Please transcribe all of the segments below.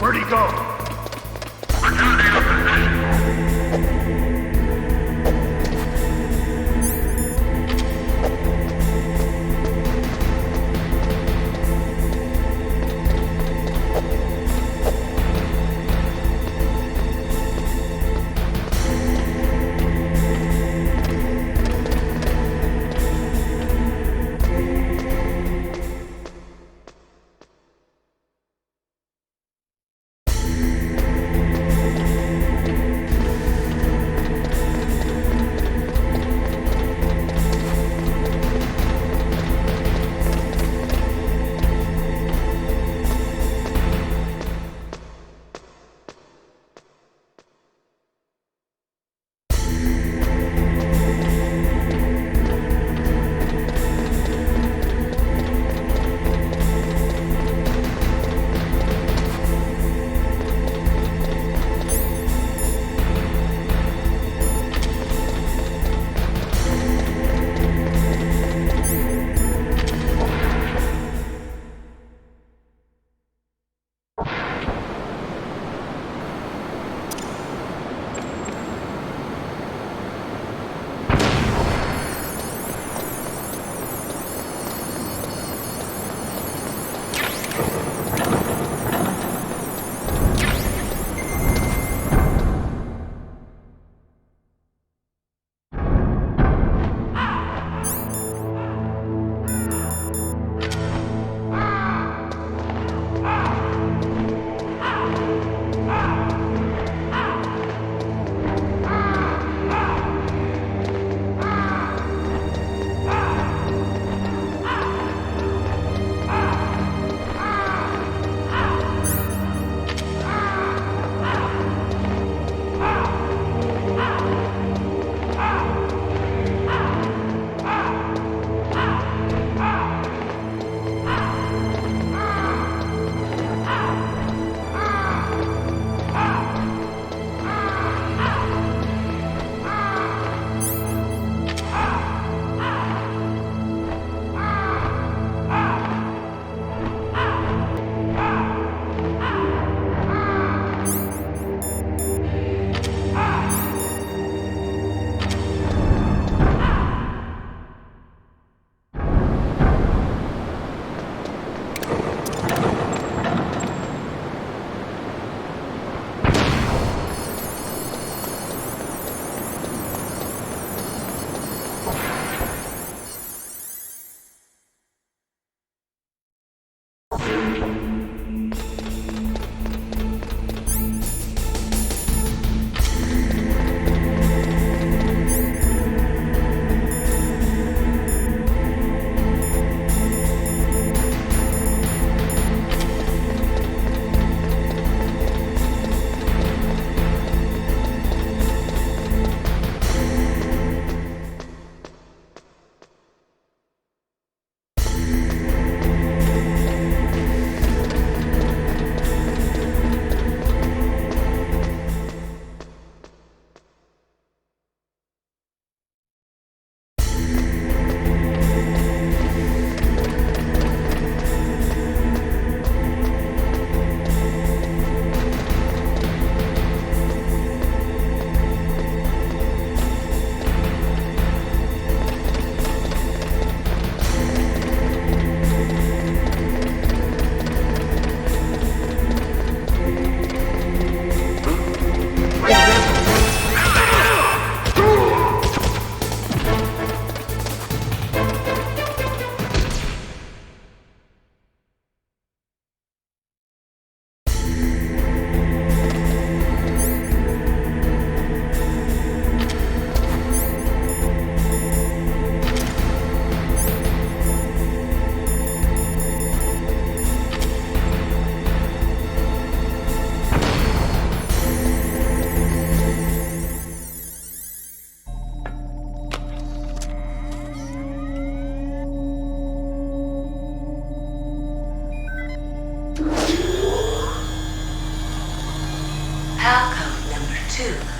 Where'd he go? Returning to position.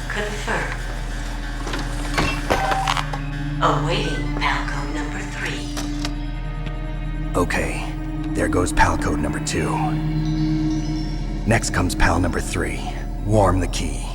Confirmed. Awaiting Palco number 3. Okay, there goes pal code number 2. Next comes pal number 3. Warm the key.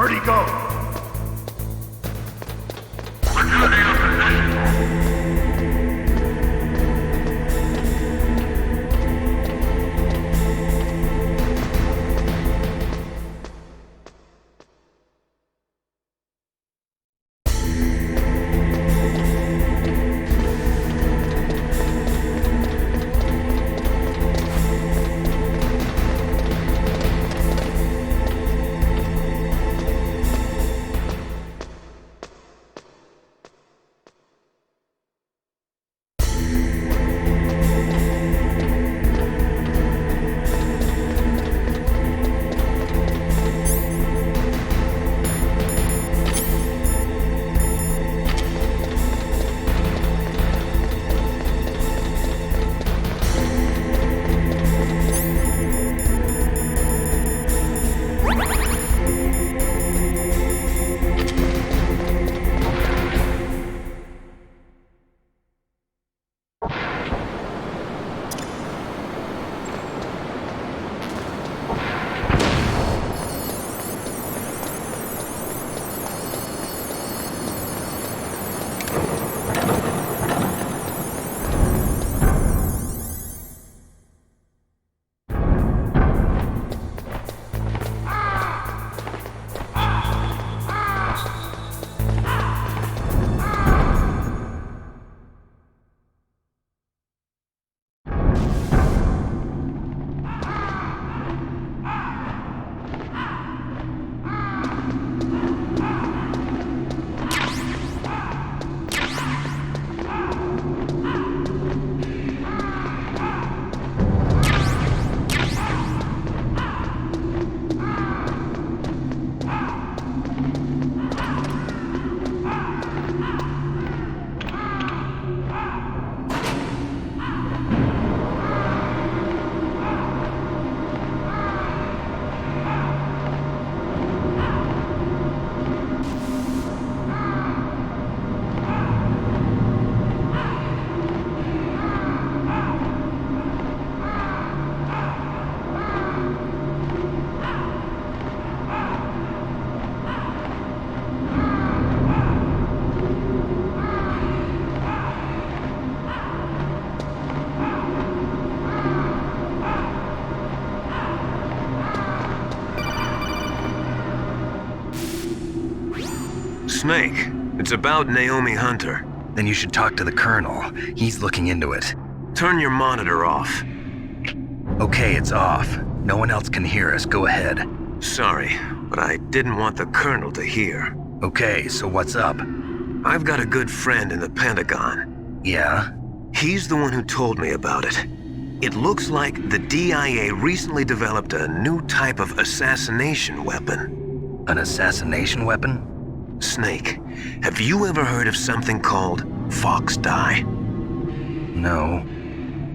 Where'd he go? Security of position. Snake, it's about Naomi Hunter. Then you should talk to the Colonel. He's looking into it. Turn your monitor off. Okay, it's off. No one else can hear us. Go ahead. Sorry, but I didn't want the Colonel to hear. Okay, so what's up? I've got a good friend in the Pentagon. Yeah? He's the one who told me about it. It looks like the DIA recently developed a new type of assassination weapon. An assassination weapon? Snake, have you ever heard of something called Fox Dye? No.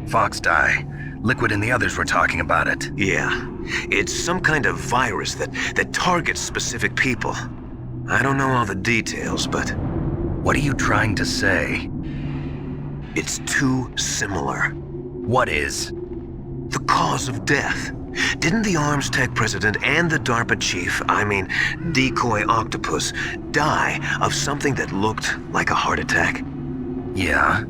Fox dye. Liquid and the others were talking about it. Yeah. It's some kind of virus that targets specific people. I don't know all the details, but What are you trying to say? it's too similar. What is? The cause of death. Didn't the Arms Tech president and the DARPA chief, Decoy Octopus, die of something that looked like a heart attack? Yeah?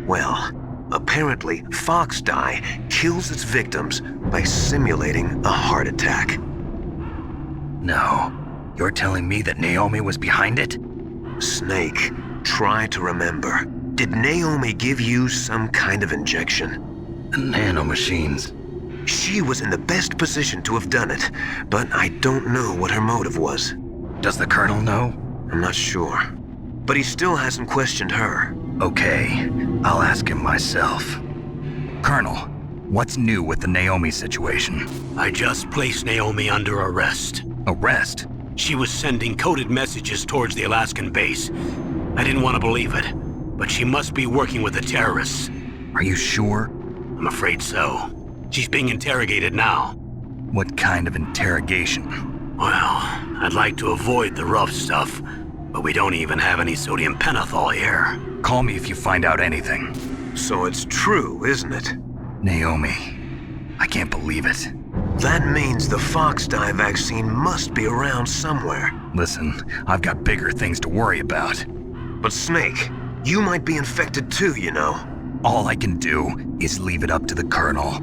Well, apparently Fox Dye kills its victims by simulating a heart attack. No. You're telling me that Naomi was behind it? Snake, try to remember. Did Naomi give you some kind of injection? Nanomachines. She was in the best position to have done it, but I don't know what her motive was. Does the Colonel know? I'm not sure. But he still hasn't questioned her. Okay. I'll ask him myself. Colonel, what's new with the Naomi situation? I just placed Naomi under arrest. Arrest? She was sending coded messages towards the Alaskan base. I didn't want to believe it, but she must be working with the terrorists. Are you sure? I'm afraid so. She's being interrogated now. What kind of interrogation? Well, I'd like to avoid the rough stuff, but we don't even have any sodium pentothal here. Call me if you find out anything. So it's true, isn't it? Naomi, I can't believe it. That means the Fox dye vaccine must be around somewhere. Listen, I've got bigger things to worry about. But Snake, you might be infected too, you know. All I can do is leave it up to the Colonel.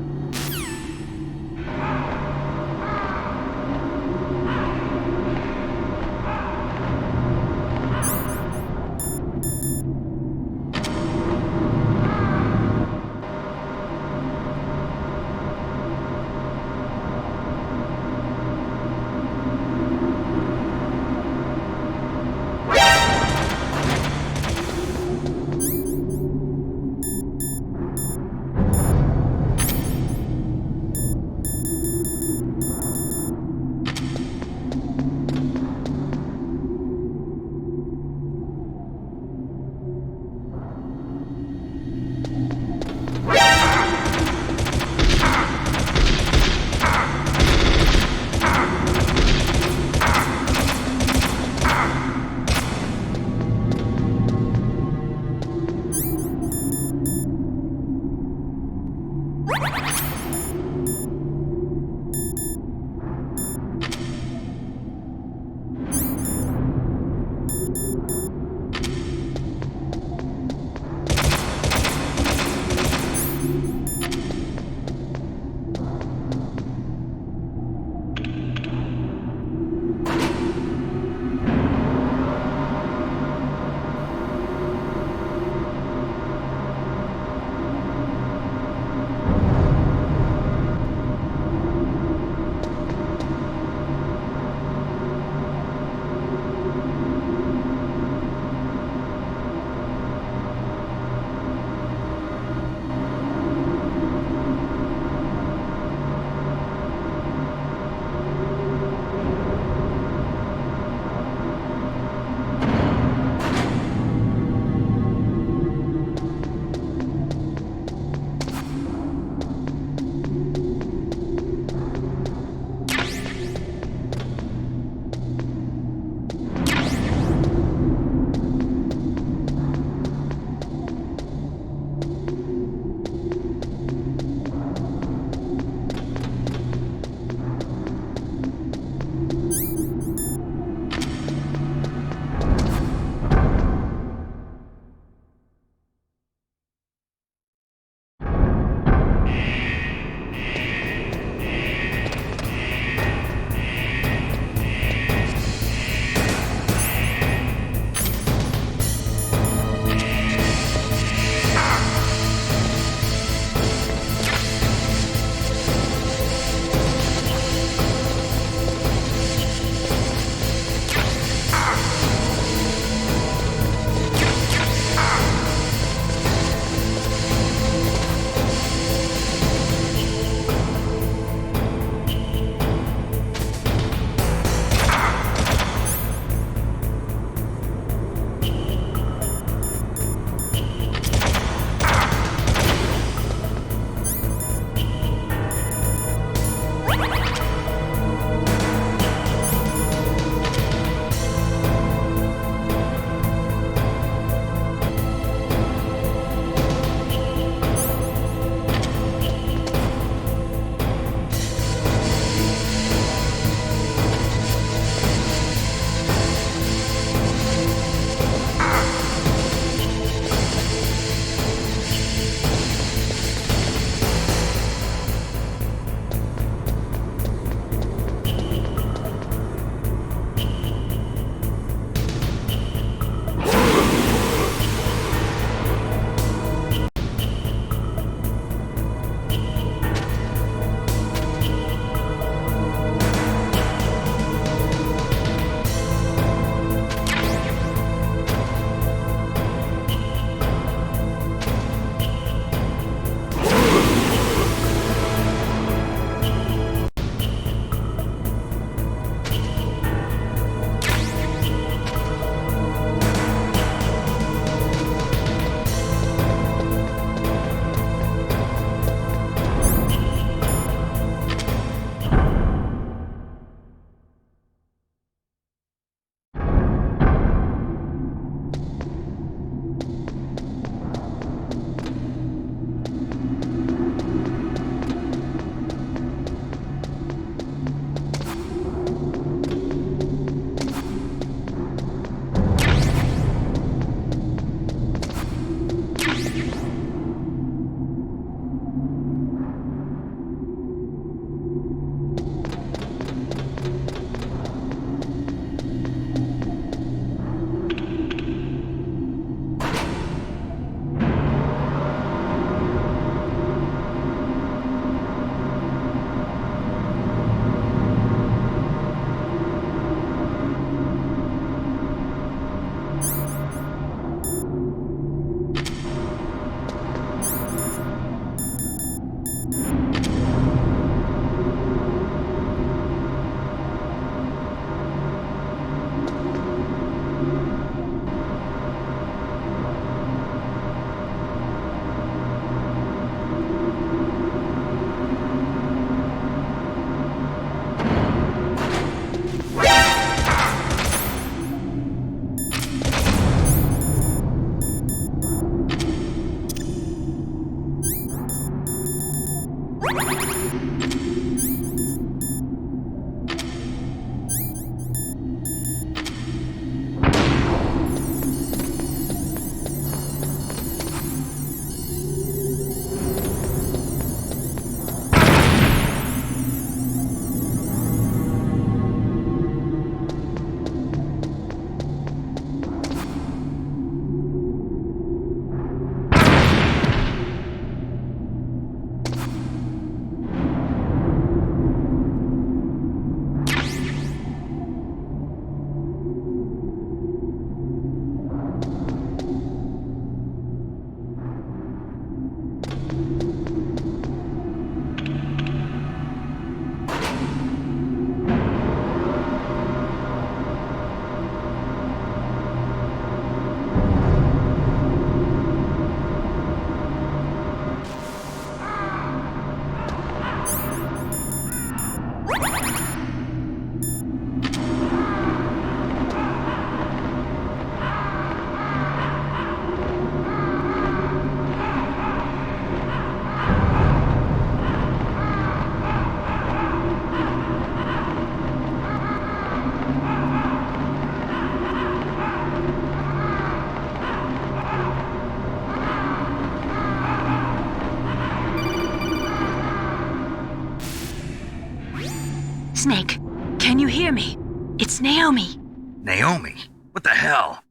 Snake, can you hear me? It's Naomi. Naomi? What the hell?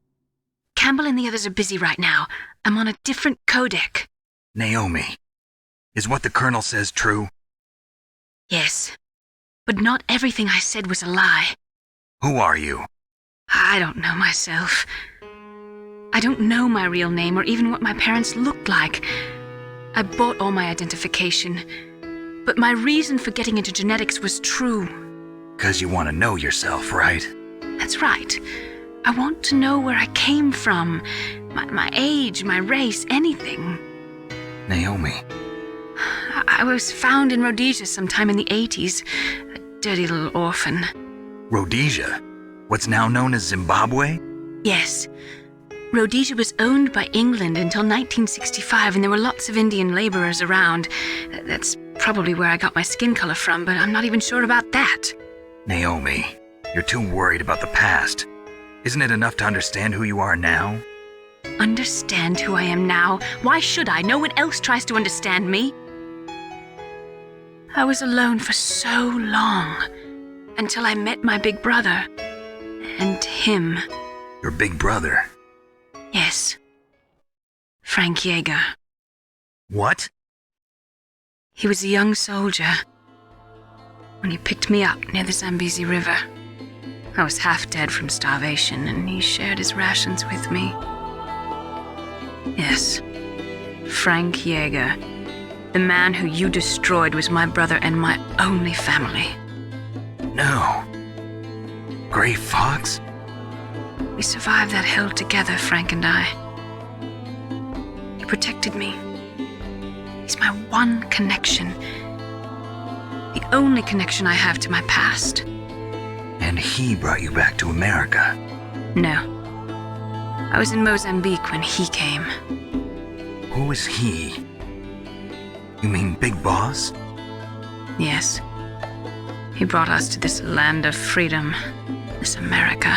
Campbell and the others are busy right now. I'm on a different codec. Naomi, is what the Colonel says true? Yes, but not everything I said was a lie. Who are you? I don't know myself. I don't know my real name or even what my parents looked like. I bought all my identification, but my reason for getting into genetics was true. 'Cause you want to know yourself, right? That's right. I want to know where I came from, my age, my race, anything. Naomi. I was found in Rhodesia sometime in the 80s, a dirty little orphan. Rhodesia? What's now known as Zimbabwe? Yes. Rhodesia was owned by England until 1965, and there were lots of Indian laborers around. That's probably where I got my skin color from, but I'm not even sure about that. Naomi, you're too worried about the past. Isn't it enough to understand who you are now? Understand who I am now? Why should I? No one else tries to understand me. I was alone for so long, until I met my big brother. And him. Your big brother? Yes. Frank Yeager. What? He was a young soldier when he picked me up near the Zambezi River. I was half dead from starvation, and he shared his rations with me. Yes, Frank Yeager. The man who you destroyed was my brother and my only family. No. Gray Fox? We survived that hell together, Frank and I. He protected me. He's my one connection. The only connection I have to my past. And he brought you back to America? No. I was in Mozambique when he came. Who is he? You mean Big Boss? Yes. He brought us to this land of freedom, this America.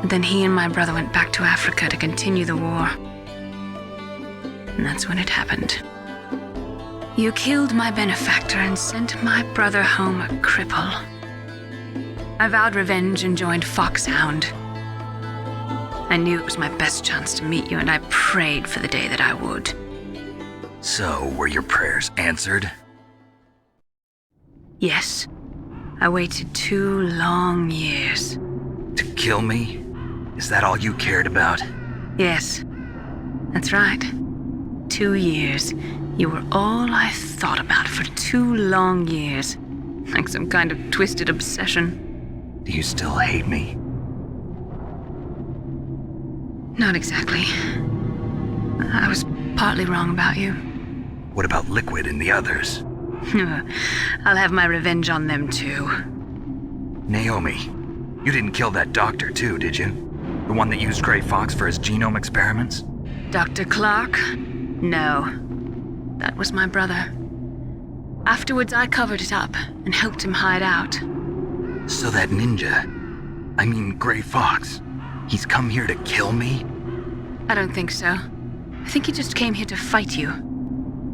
Then he and my brother went back to Africa to continue the war. And that's when it happened. You killed my benefactor and sent my brother home a cripple. I vowed revenge and joined Foxhound. I knew it was my best chance to meet you, and I prayed for the day that I would. So, were your prayers answered? Yes. I waited 2 long years. To kill me? Is that all you cared about? Yes. That's right. 2 years. You were all I thought about for 2 long years. Like some kind of twisted obsession. Do you still hate me? Not exactly. I was partly wrong about you. What about Liquid and the others? I'll have my revenge on them too. Naomi, you didn't kill that doctor too, did you? The one that used Gray Fox for his genome experiments? Dr. Clark? No. That was my brother. Afterwards, I covered it up and helped him hide out. So that ninja, I mean Gray Fox, he's come here to kill me? I don't think so. I think he just came here to fight you.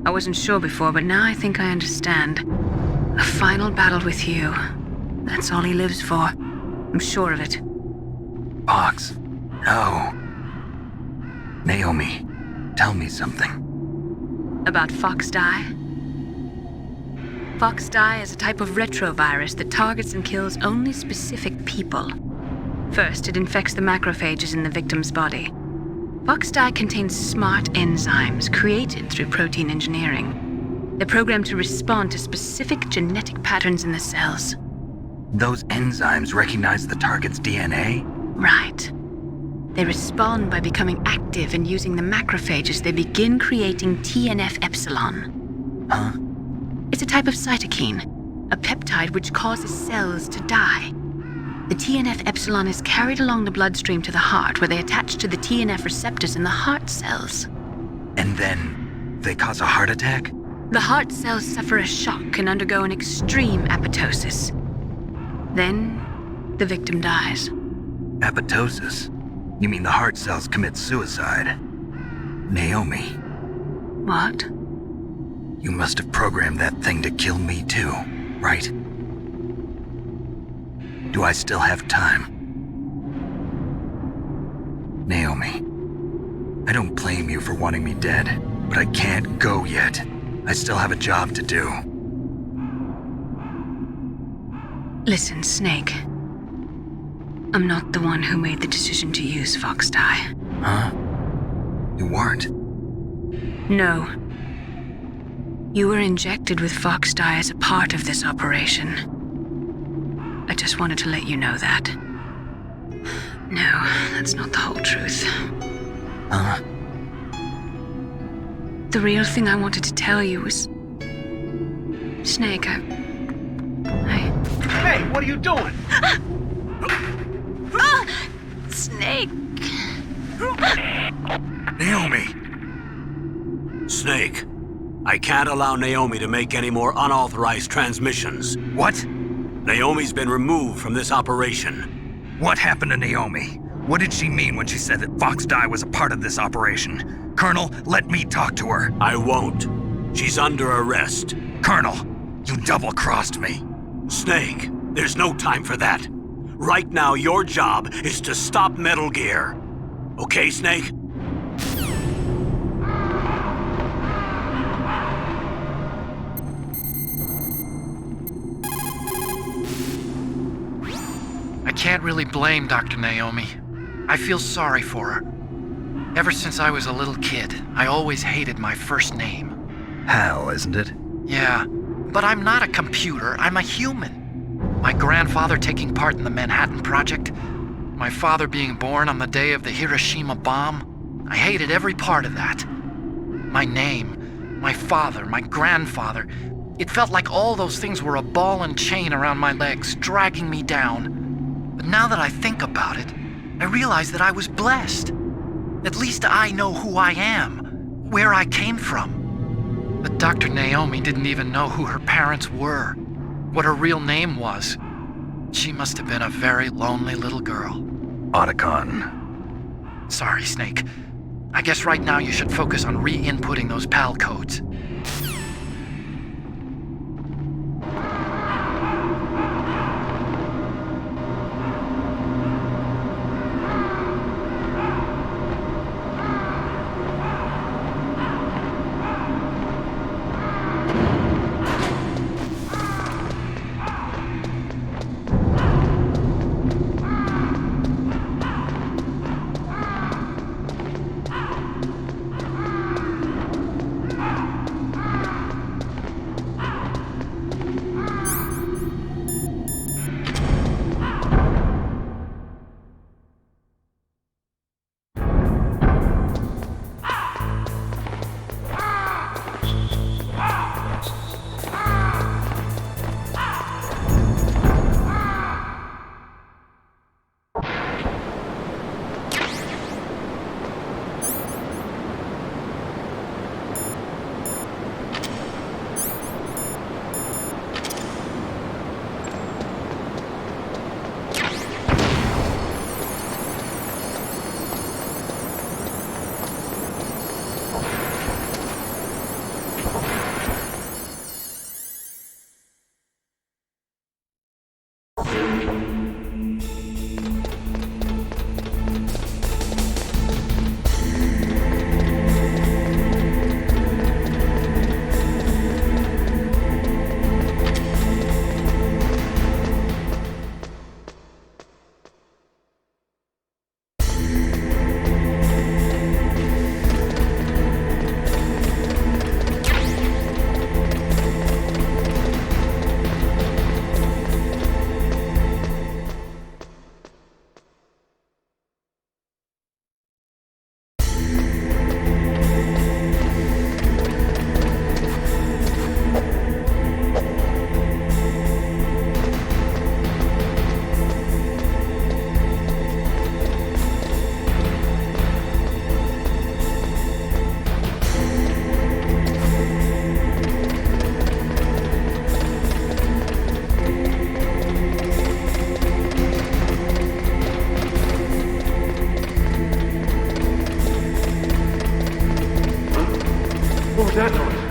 I wasn't sure before, but now I think I understand. A final battle with you. That's all he lives for. I'm sure of it. Fox, no. Naomi, tell me something. About Fox Die? Fox Die is a type of retrovirus that targets and kills only specific people. First, it infects the macrophages in the victim's body. Fox Die contains smart enzymes created through protein engineering. They're programmed to respond to specific genetic patterns in the cells. Those enzymes recognize the target's DNA? Right. They respond by becoming active and using the macrophages. They begin creating TNF-epsilon. Huh? It's a type of cytokine, a peptide which causes cells to die. The TNF-epsilon is carried along the bloodstream to the heart, where they attach to the TNF receptors in the heart cells. And then they cause a heart attack? The heart cells suffer a shock and undergo an extreme apoptosis. Then, the victim dies. Apoptosis? You mean the heart cells commit suicide? Naomi, What? you must have programmed that thing to kill me too, right? Do I still have time? Naomi, I don't blame you for wanting me dead, but I can't go yet. I still have a job to do. Listen, Snake. I'm not the one who made the decision to use Fox dye. Huh? You weren't? No. You were injected with Fox dye as a part of this operation. I just wanted to let you know that. No, that's not the whole truth. Huh? The real thing I wanted to tell you was... Snake, I... Hey, what are you doing? Snake! Naomi! Snake, I can't allow Naomi to make any more unauthorized transmissions. What? Naomi's been removed from this operation. What happened to Naomi? What did she mean when she said that Fox dye was a part of this operation? Colonel, let me talk to her. I won't. She's under arrest. Colonel, you double-crossed me. Snake, there's no time for that. Right now, your job is to stop Metal Gear. Okay, Snake? I can't really blame Dr. Naomi. I feel sorry for her. Ever since I was a little kid, I always hated my first name. Hal, isn't it? Yeah, but I'm not a computer, I'm a human. My grandfather taking part in the Manhattan Project, my father being born on the day of the Hiroshima bomb. I hated every part of that. My name, my father, my grandfather. It felt like all those things were a ball and chain around my legs, dragging me down. But now that I think about it, I realize that I was blessed. At least I know who I am, where I came from. But Dr. Naomi didn't even know who her parents were, what her real name was. She must have been a very lonely little girl. Otacon. Sorry, Snake. I guess right now you should focus on re-inputting those PAL codes. that noise?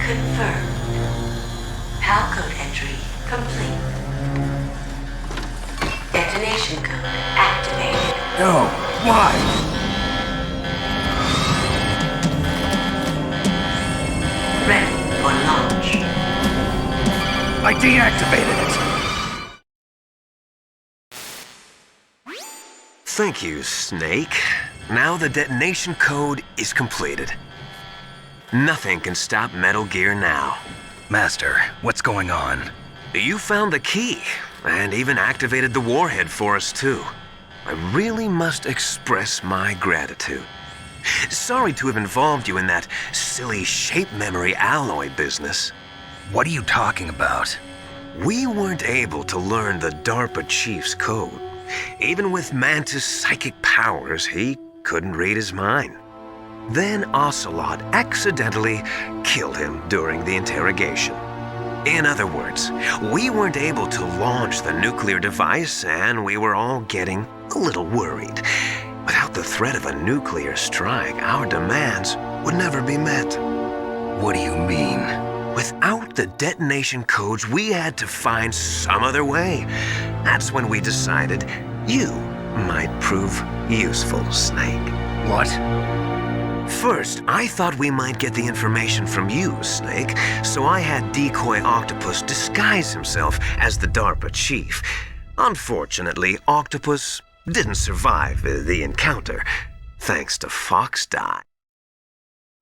confirmed. PAL code entry complete. Detonation code activated. No, why? Ready for launch. I deactivated it. Thank you, Snake. Now the detonation code is completed. Nothing can stop Metal Gear now. Master, what's going on? You found the key, and even activated the warhead for us, too. I really must express my gratitude. Sorry to have involved you in that silly shape memory alloy business. What are you talking about? We weren't able to learn the DARPA chief's code. Even with Mantis' psychic powers, he couldn't read his mind. Then Ocelot accidentally killed him during the interrogation. In other words, we weren't able to launch the nuclear device, and we were all getting a little worried. Without the threat of a nuclear strike, our demands would never be met. What do you mean? Without the detonation codes, we had to find some other way. That's when we decided you might prove useful, Snake. What? First, I thought we might get the information from you, Snake, so I had Decoy Octopus disguise himself as the DARPA chief. Unfortunately, Octopus didn't survive the encounter, thanks to Fox Die.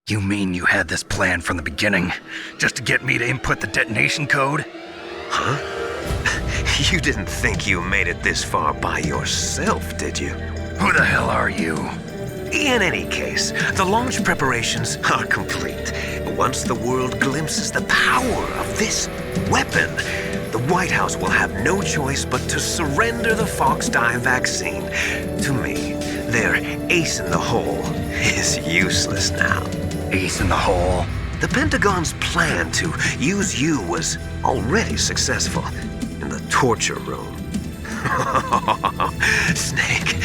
You mean you had this plan from the beginning, just to get me to input the detonation code? Huh? You didn't think you made it this far by yourself, did you? Who the hell are you? In any case, the launch preparations are complete. Once the world glimpses the power of this weapon, the White House will have no choice but to surrender the Fox Die vaccine to me. Their ace in the hole is useless now. Ace in the hole? The Pentagon's plan to use you was already successful in the torture room. Snake,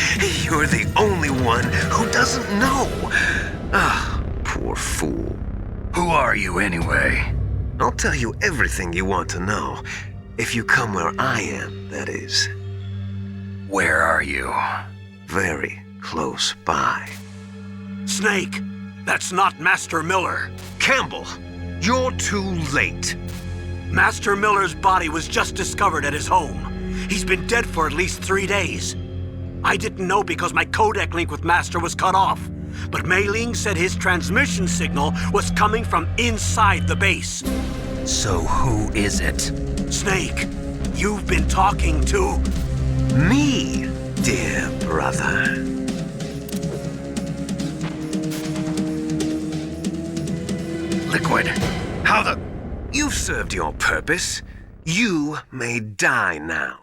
you're the only one who doesn't know. Ah, poor fool. Who are you anyway? I'll tell you everything you want to know. If you come where I am, that is. Where are you? Very close by. Snake, that's not Master Miller. Campbell, you're too late. Master Miller's body was just discovered at his home. He's been dead for at least 3 days. I didn't know because my codec link with Master was cut off. But Mei Ling said his transmission signal was coming from inside the base. So who is it? Snake, you've been talking to... Me, dear brother. Liquid. How the... You've served your purpose. You may die now.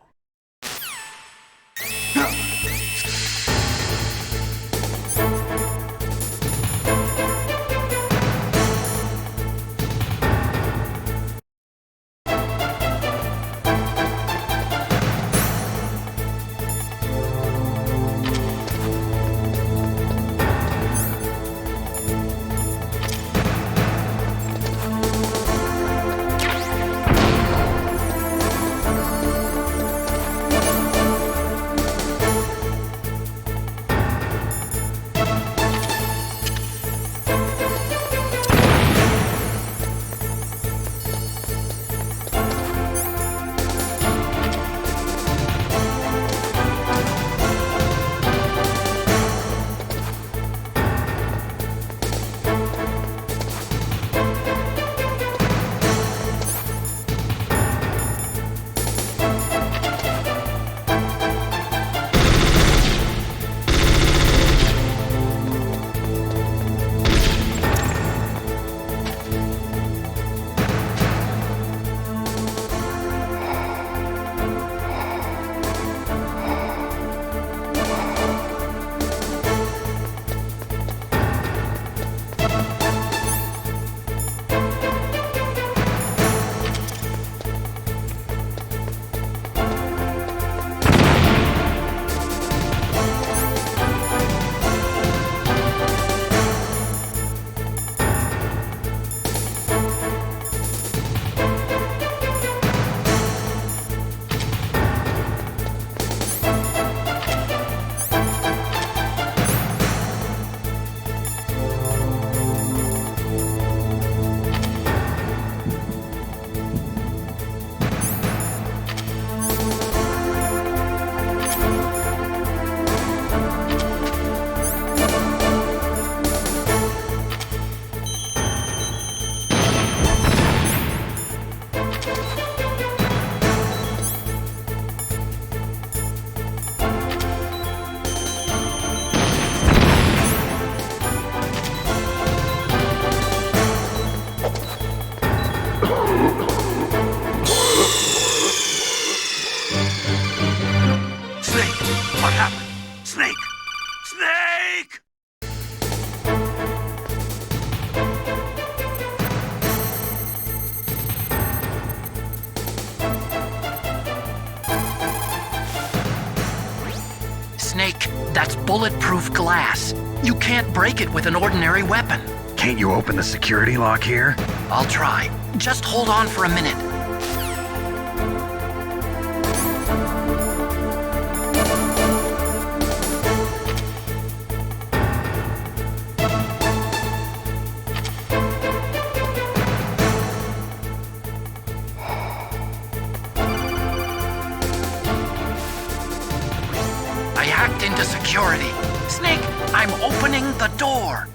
That's bulletproof glass. You can't break it with an ordinary weapon. Can't you open the security lock here? I'll try. Just hold on for a minute. I hacked into security. Snake, I'm opening the door.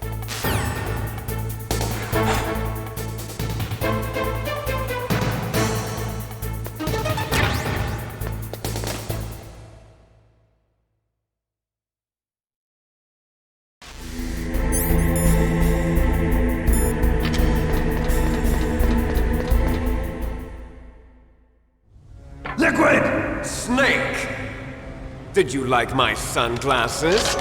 Liquid! Snake! Did you like my sunglasses?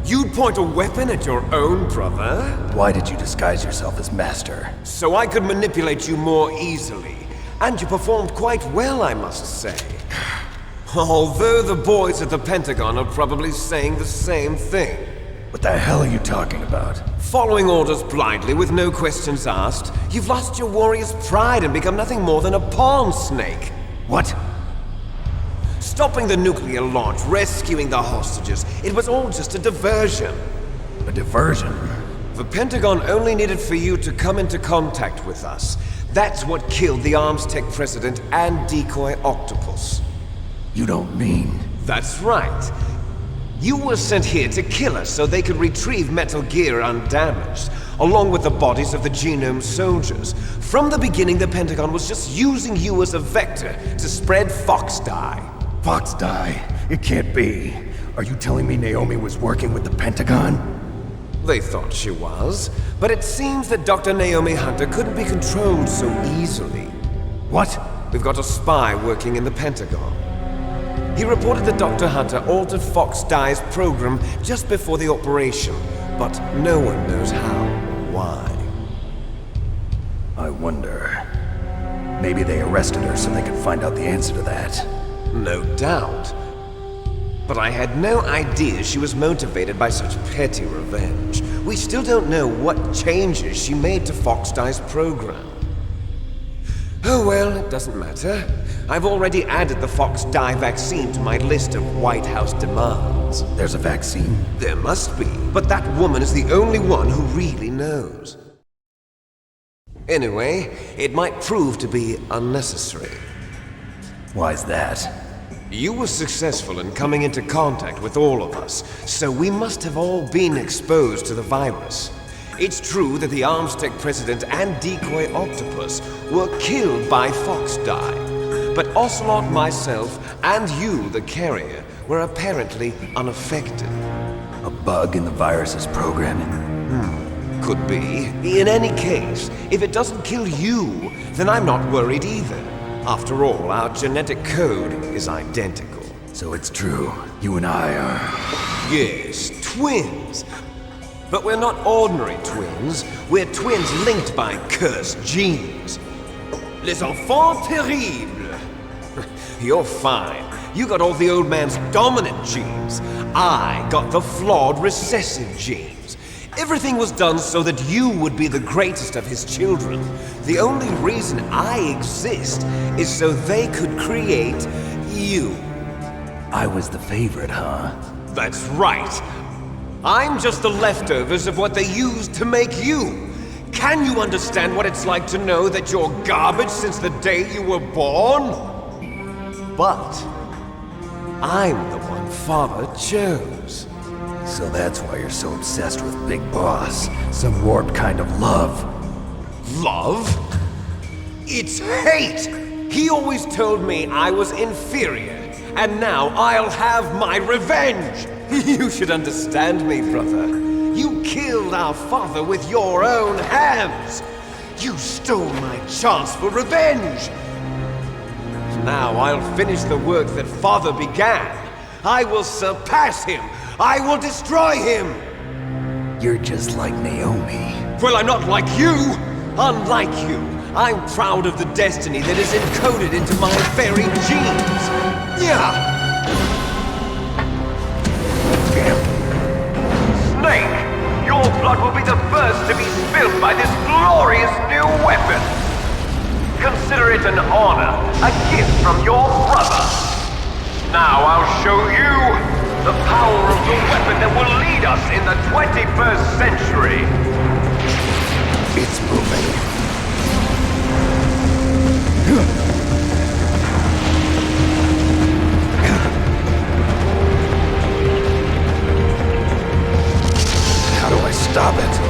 You'd point a weapon at your own brother? Why did you disguise yourself as Master? So I could manipulate you more easily. And you performed quite well, I must say. Although the boys at the Pentagon are probably saying the same thing. What the hell are you talking about? Following orders blindly with no questions asked, you've lost your warrior's pride and become nothing more than a pawn, Snake. What? Stopping the nuclear launch, rescuing the hostages, it was all just a diversion. A diversion? The Pentagon only needed for you to come into contact with us. That's what killed the Arms Tech president and decoy octopus. You don't mean... That's right. You were sent here to kill us so they could retrieve Metal Gear undamaged, along with the bodies of the Genome soldiers. From the beginning, the Pentagon was just using you as a vector to spread Fox dye. Fox die? It can't be. Are you telling me Naomi was working with the Pentagon? They thought she was, but it seems that Dr. Naomi Hunter couldn't be controlled so easily. What? We've got a spy working in the Pentagon. He reported that Dr. Hunter altered Fox Dye's program just before the operation, but no one knows how or why. I wonder... Maybe they arrested her so they could find out the answer to that. No doubt. But I had no idea she was motivated by such petty revenge. We still don't know what changes she made to Fox Dye's program. Oh well, it doesn't matter. I've already added the Fox Dye vaccine to my list of White House demands. There's a vaccine? There must be, but that woman is the only one who really knows. Anyway, it might prove to be unnecessary. Why's that? You were successful in coming into contact with all of us, so we must have all been exposed to the virus. It's true that the Arms Tech president and decoy octopus were killed by Fox Dye, but Ocelot, myself, and you, the carrier, were apparently unaffected. A bug in the virus's programming? Could be. In any case, if it doesn't kill you, then I'm not worried either. After all, our genetic code is identical. So it's true. You and I are... Yes, twins. But we're not ordinary twins. We're twins linked by cursed genes. Les enfants terribles. You're fine. You got all the old man's dominant genes. I got the flawed recessive genes. Everything was done so that you would be the greatest of his children. The only reason I exist is so they could create you. I was the favorite, huh? That's right. I'm just the leftovers of what they used to make you. Can you understand what it's like to know that you're garbage since the day you were born? But I'm the one Father chose. So that's why you're so obsessed with Big Boss. Some warped kind of love. Love? It's hate! He always told me I was inferior, and now I'll have my revenge! You should understand me, brother. You killed our father with your own hands! You stole my chance for revenge! Now I'll finish the work that Father began. I will surpass him! I will destroy him! You're just like Naomi. Well, I'm not like you! Unlike you, I'm proud of the destiny that is encoded into my very genes! Yeah! Your blood will be the first to be spilled by this glorious new weapon. Consider it an honor, a gift from your brother. Now I'll show you the power of the weapon that will lead us in the 21st century. It's moving. How do I stop it?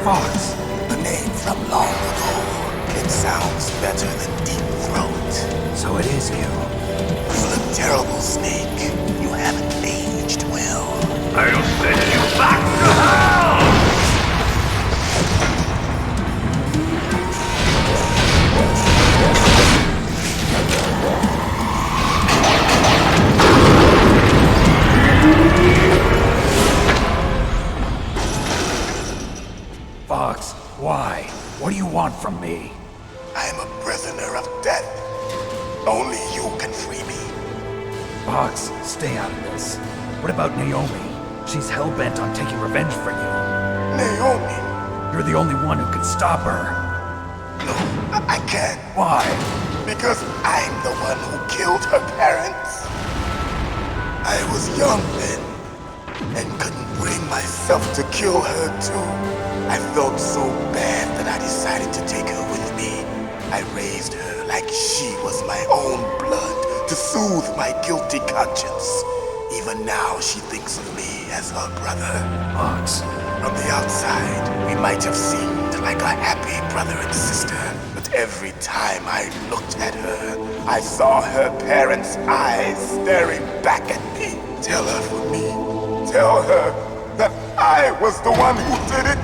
Fox. A name from long ago. It sounds better than Deep Throat. So it is you. You look terrible, Snake. You haven't aged well. I'll send you back to hell! Fox, why? What do you want from me? I am a prisoner of death. Only you can free me. Fox, stay out of this. What about Naomi? She's hell-bent on taking revenge for you. Naomi? You're the only one who can stop her. No, I can't. Why? Because I'm the one who killed her parents. I was young then, and couldn't bring myself to kill her too. I felt so bad that I decided to take her with me. I raised her like she was my own blood to soothe my guilty conscience. Even now, she thinks of me as her brother. Fox. From the outside, we might have seemed like a happy brother and sister, but every time I looked at her, I saw her parents' eyes staring back at me. Tell her for me. Tell her that I was the one who did it.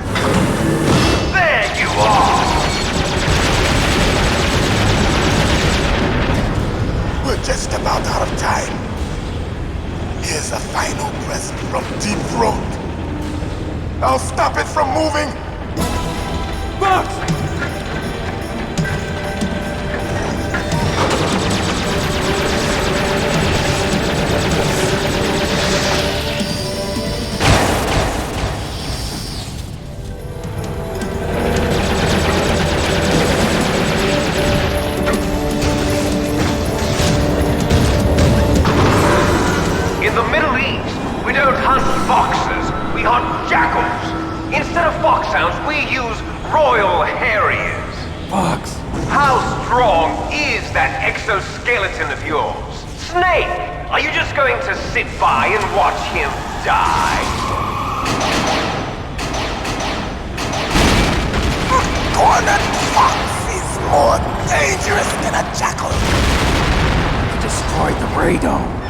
There you are! We're just about out of time. Here's a final present from Deep Throat. I'll stop it from moving. Fox! In the Middle East, we don't hunt foxes, we hunt jackals. Instead of foxhounds, we use royal harriers. Fox! How strong is that exoskeleton of yours? Snake, are you just going to sit by and watch him die? Cornered fox is more dangerous than a jackal. You destroyed the radome.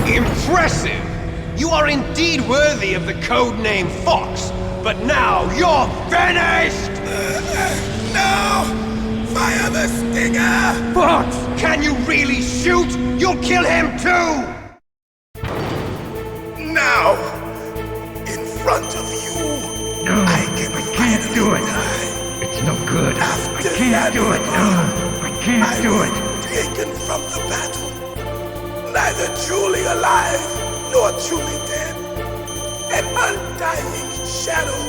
Impressive! You are indeed worthy of the codename Fox, but now you're finished! No! Fire the stinger! Fox! Can you really shoot? You'll kill him too! Now! In front of you! No, I can't do it. Die. It's no good. After I can't do it. No, I can't do it. Taken from the battle. Neither truly alive, nor truly dead. An undying shadow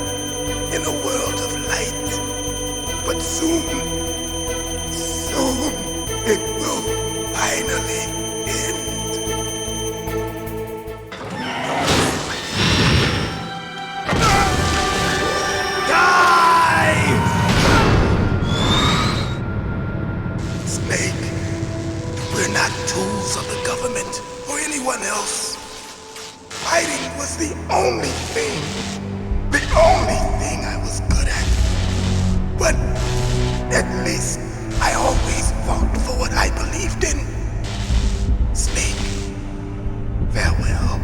in a world of light. But soon it will finally end. Die! Snake, we're not tools of the government or anyone else. Fighting was the only thing I was good at. But at least I always fought for what I believed in. Snake, farewell.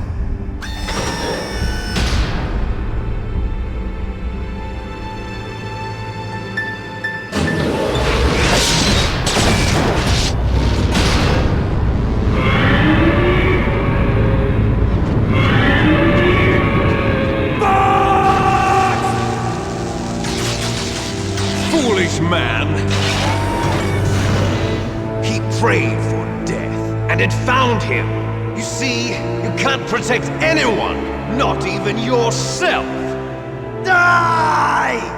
Foolish man! He prayed for death, and it found him. You see, you can't protect anyone, not even yourself. Die!